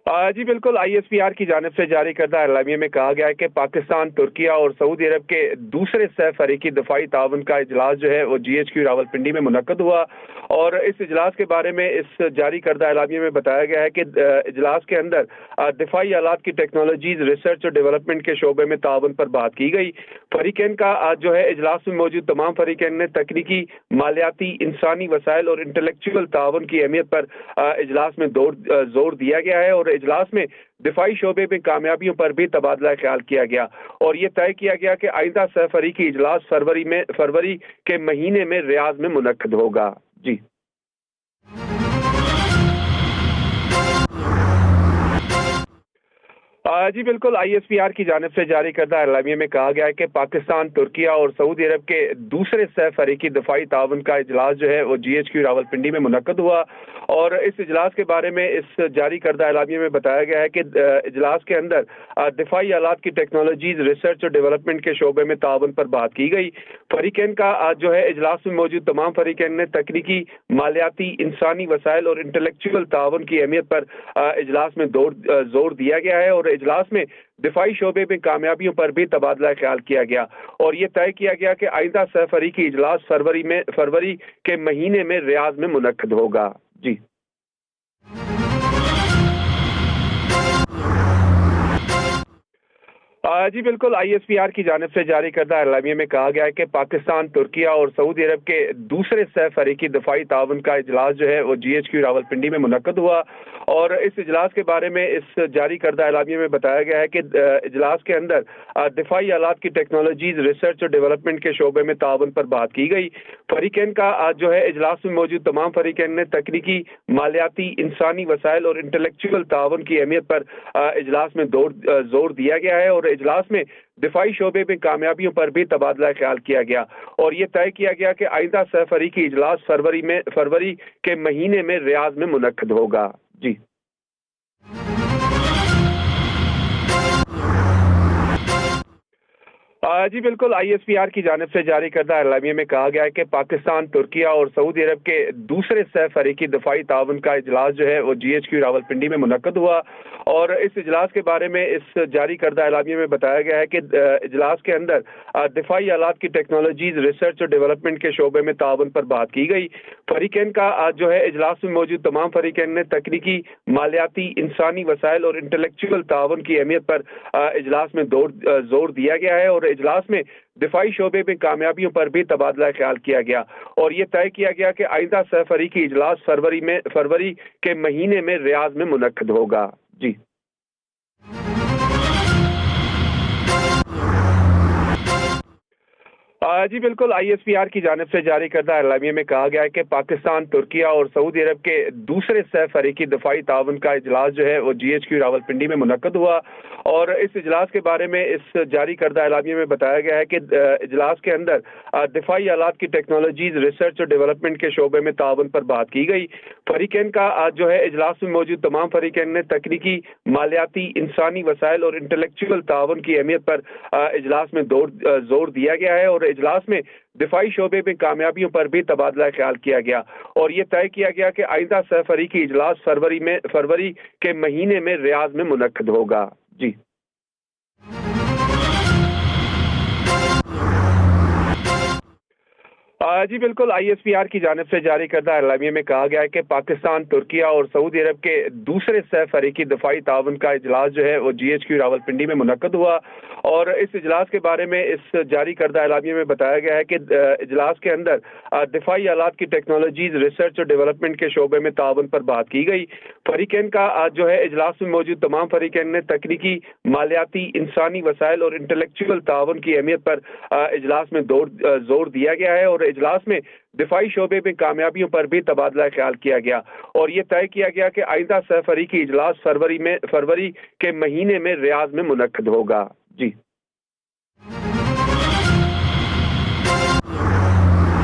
जी बिल्कुल, ISPR की जानिब से जारी करदा एलामिया में कहा गया है कि पाकिस्तान, तुर्किया और सऊदी अरब के दूसरे सह फरीकी दफाई ताउन का इजलास जो है वो GHQ रावलपिंडी में मुनक्कद हुआ। और इस इजलास के बारे में इस जारी करदा एलामिया में बताया गया है कि इजलास के अंदर दिफाई आलात की टेक्नोलॉजीज, रिसर्च और डेवलपमेंट के शोबे में ताउन पर बात की गई। फरीकैन का आज जो है इजलास में मौजूद तमाम फरीकैन ने तकनीकी, मालियाती, इंसानी वसाइल और इंटेलेक्चुअल ताउन की अहमियत पर इजलास में जोर दिया गया है। और इजलास में दिफाई शोबे में कामयाबियों पर भी तबादला ख्याल किया गया और ये तय किया गया कि आइंदा सह फरीकी इजलास फरवरी के महीने में रियाज में मुनक्कद होगा। जी जी बिल्कुल, ISPR की जानिब से जारी करदा एलामिया में कहा गया है कि पाकिस्तान, तुर्किया और सऊदी अरब के दूसरे सह फरीकी दफाई ताउन का इजलास जो है वो GHQ रावलपिंडी में मुनक्कद हुआ। और इस इजलास के बारे में इस जारी करदा एलामिया में बताया गया है कि इजलास के अंदर दिफाई आलात की टेक्नोलॉजीज, रिसर्च और डेवलपमेंट के शोबे में ताउन पर बात की गई। फरीकैन का आज जो है इजलास में मौजूद तमाम फरीकैन ने तकनीकी, मालियाती, इंसानी वसाइल और इंटेलेक्चुअल ताउन की अहमियत पर इजलास में जोर दिया गया है। और इजलास में दिफाई शोबे में कामयाबियों पर भी तबादला ख्याल किया गया और ये तय किया गया कि आइंदा सह फरीकी इजलास फरवरी के महीने में रियाज में मुनक्कद होगा। जी जी बिल्कुल, ISPR की जानिब से जारी करदा एलामिया में कहा गया है कि पाकिस्तान, तुर्किया और सऊदी अरब के दूसरे सह फरीकी दफाई ताउन का इजलास जो है वो GHQ रावलपिंडी में मुनक्कद हुआ। और इस इजलास के बारे में इस जारी करदा एलामिया में बताया गया है कि इजलास के अंदर दिफाई आलात की टेक्नोलॉजीज, रिसर्च और डेवलपमेंट के शोबे में ताउन पर बात की गई। फरीकैन का आज जो है इजलास में मौजूद तमाम फरीकैन ने तकनीकी, मालियाती, इंसानी वसाइल और इंटेलेक्चुअल ताउन की अहमियत पर इजलास में जोर दिया गया है। और इजलास में दिफाई शोबे में कामयाबियों पर भी तबादला ख्याल किया गया और ये तय किया गया कि आइंदा सह फरीकी इजलास फरवरी के महीने में रियाज में मुनक्कद होगा। जी जी बिल्कुल, ISPR की जानिब से जारी करदा एलामिया में कहा गया है कि पाकिस्तान, तुर्किया और सऊदी अरब के दूसरे सह फरीकी दफाई ताउन का इजलास जो है वो GHQ रावलपिंडी में मुनक्कद हुआ। और इस इजलास के बारे में इस जारी करदा एलामिया में बताया गया है कि इजलास के अंदर दिफाई आलात की टेक्नोलॉजीज, रिसर्च और डेवलपमेंट के शोबे में ताउन पर बात की गई। फरीकैन का आज जो है इजलास में मौजूद तमाम फरीकैन ने तकनीकी, मालियाती, इंसानी वसाइल और इंटेलेक्चुअल ताउन की अहमियत पर इजलास में जोर दिया गया है। और इजलास में दिफाई शोबे में कामयाबियों पर भी तबादला ख्याल किया गया और ये तय किया गया कि आइंदा सह फरीकी इजलास फरवरी के महीने में रियाज में मुनक्कद होगा। जी जी बिल्कुल, ISPR की जानिब से जारी करदा एलामिया में कहा गया है कि पाकिस्तान, तुर्किया और सऊदी अरब के दूसरे सह फरीकी दफाई ताउन का इजलास जो है वो GHQ रावलपिंडी में मुनक्कद हुआ। और इस इजलास के बारे में इस जारी करदा एलामिया में बताया गया है कि इजलास के अंदर दिफाई आलात की टेक्नोलॉजीज, रिसर्च और डेवलपमेंट के शोबे में ताउन पर बात की गई। फरीकैन का आज जो है इजलास में मौजूद तमाम फरीकैन ने तकनीकी, मालियाती, इंसानी वसाइल और इंटेलेक्चुअल ताउन की अहमियत पर इजलास में जोर दिया गया है। और इजलास में दिफाई शोबे में कामयाबियों पर भी तबादला ख्याल किया गया और ये तय किया गया कि आइंदा सह फरीकी इजलास फरवरी के महीने में रियाज में मुनक्कद होगा। जी जी बिल्कुल, ISPR की जानिब से जारी करदा एलामिया में कहा गया है कि पाकिस्तान, तुर्किया और सऊदी अरब के दूसरे सह फरीकी दफाई ताउन का इजलास जो है वो GHQ रावलपिंडी में मुनक्कद हुआ। और इस इजलास के बारे में इस जारी करदा एलामिया में बताया गया है कि इजलास के अंदर दिफाई आलात की टेक्नोलॉजीज, रिसर्च और डेवलपमेंट के शोबे में ताउन पर बात की गई। फरीकैन का आज जो है इजलास में मौजूद तमाम फरीकैन ने तकनीकी, मालियाती, इंसानी वसाइल और इंटेलेक्चुअल ताउन की अहमियत पर इजलास में जोर दिया गया है। और इजलास में दिफाई शोबे में कामयाबियों पर भी तबादला ख्याल किया गया और ये तय किया गया कि आइंदा सह फरीकी इजलास फरवरी के महीने में रियाज में मुनक्कद होगा। जी